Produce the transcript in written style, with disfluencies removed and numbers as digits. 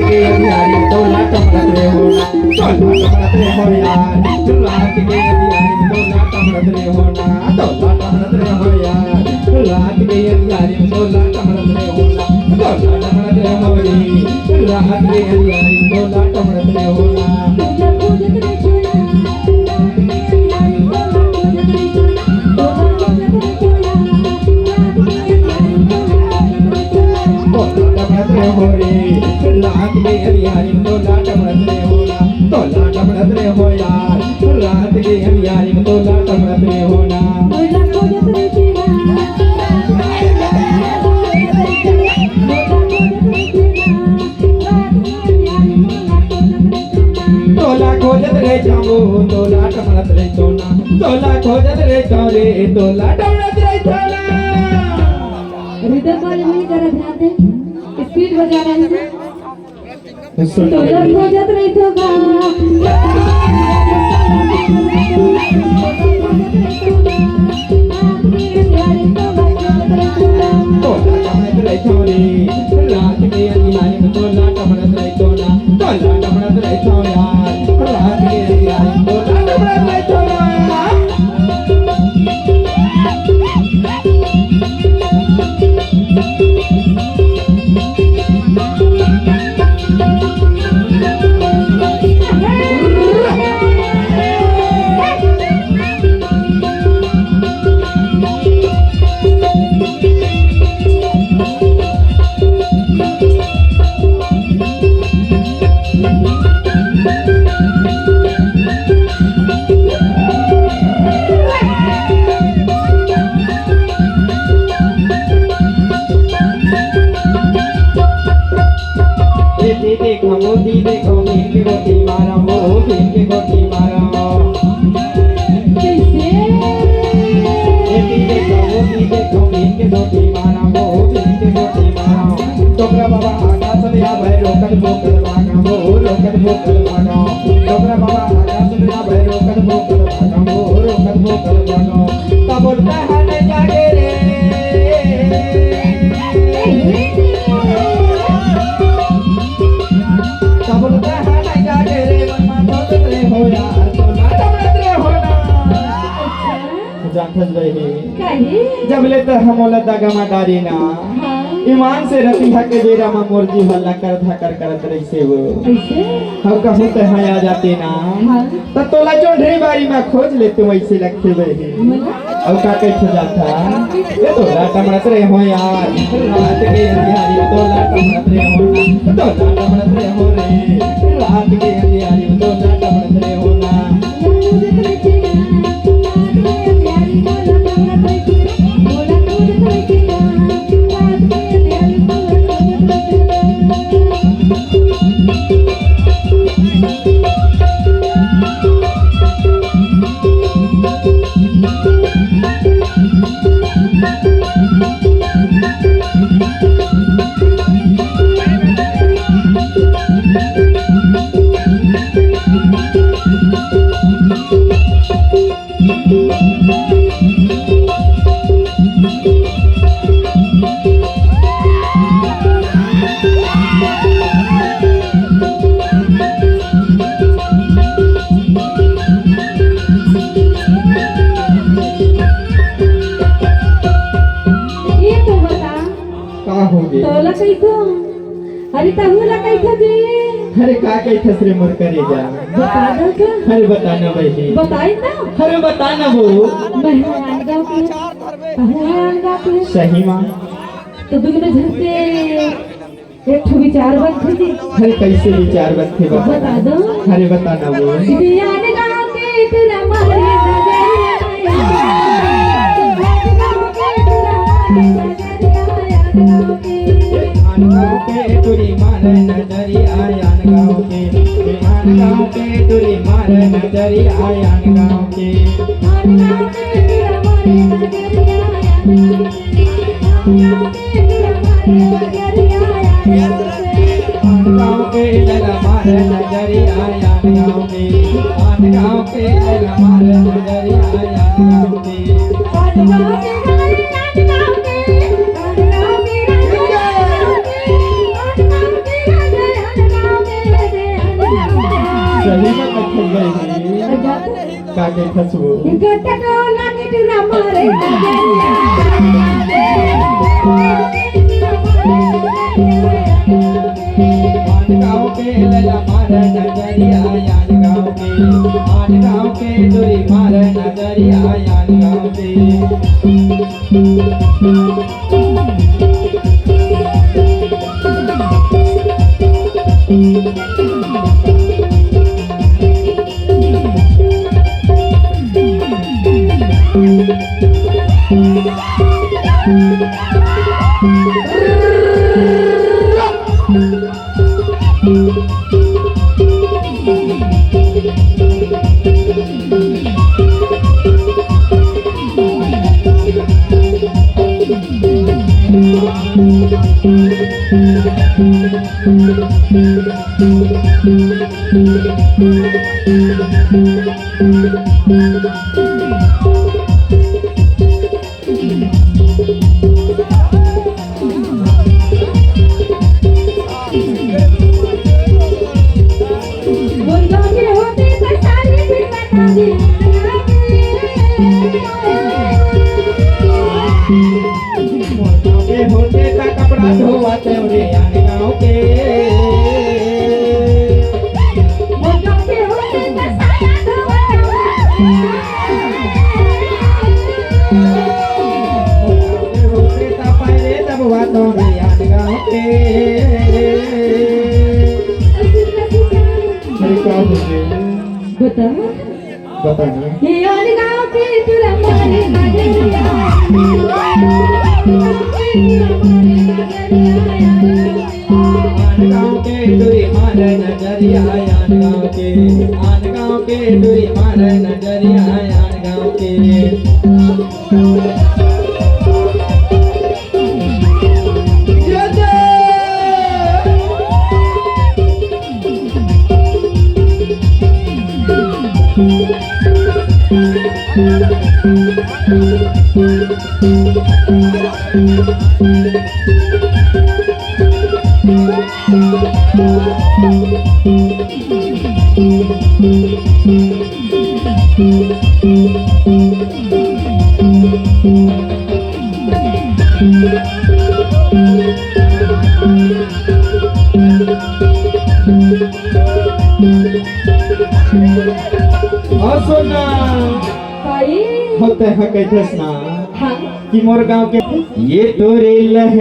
के यारी तोला टमरत रे होना तोला टमरत रे हो यार रात के यारी तोला टमरत रे होना तोला टमरत रे हो यार रात के यारी तोला टमरत रे होना तोला टमरत रे हो रात के यारी तोला टमरत रे होना हो रे रात के यारी तोला टमरत रे होना तोला टमरत रे हो यार रात के यारी तोला टमरत रे होना तोला खोजत रे जाओ तोला टमरत रे सोना तोला खोजत रे जाओ रे तोला टमरत रे सोना रिदम वाले में जरा ध्यान दे स्पीड बजा रहे हैं तोला खोजत रही तो गा तोला टमरत रे छोरी रात के यारी तोला टमरत रे सोना तोला टमरत रे छो यार रात के यारी तोला टमरत रे सोना देखो भीम की गोटी मारा वो भीम की गोटी मारा कैसे देखो भीम की गोटी मारा वो भीम की गोटी मारा टोकरा बाबा आकाश में आ भाई रोकड़ भोकड़ भागा वो रोकड़ भोकड़ भागा टोकरा बाबा आकाश में आ भाई रोकड़ भोकड़ भागा वो रोकड़ भोकड़ भागा तब बोलता है नहीं जागे रे जबले तो हमोला दगमा डारी ना ईमान से रतिहा के बेरा में मोरजी हल्ला करत रही से वो हम कहूँ तो यहाँ आ जाते ना तो तोला चौधरी बारी में खोज लेते वैसे लगते वही अब का कैसे जाता ये तोला टमरत रे हो यार रात के यारी तोला टमरत रे हो तोला टमरत रे हो रे रात के यारी तोला टमरत रे होना तोला कई तो अरे तहुला कई था जी अरे का कई थसरे मोर करे जा बता दो क्या अरे बताना भाई बताई ना अरे बताना वो मेहमान गाँव के मेहमान गाँव के सही माँ तो दुख में झंसे एक ठो विचार बन थी अरे कैसे विचार बनते बता दो अरे बताना वो दियान गाँव के तेरा मारे के तुरी मार नजरी आयान गाँव के तुरी मार नजरी आयान गाँव के गाँव के लला मार नजरी आयान गाँव के लला मार नजरी आयान गाँव के सही में कथे गई का के फसबो गटटोला निटरा मारे आन गाँव के लला मार नजरिया आन गाँव के दूरी मार नजरिया आन गाँव के होते का कपड़ा धोवाते रे आन गाँव के होते का पहले दबवाते रे आन गाँव के बता बताना ये आन गाँव के तुरा मारे नजरिया आन गाँव के दूरी मार नजरिया आन गाँव के आन गाँव के दूरी मार नजरिया आन गाँव के और सुना भाई होते हैं कहते ना हाँ कि मोर गाँव के ये तो रेल है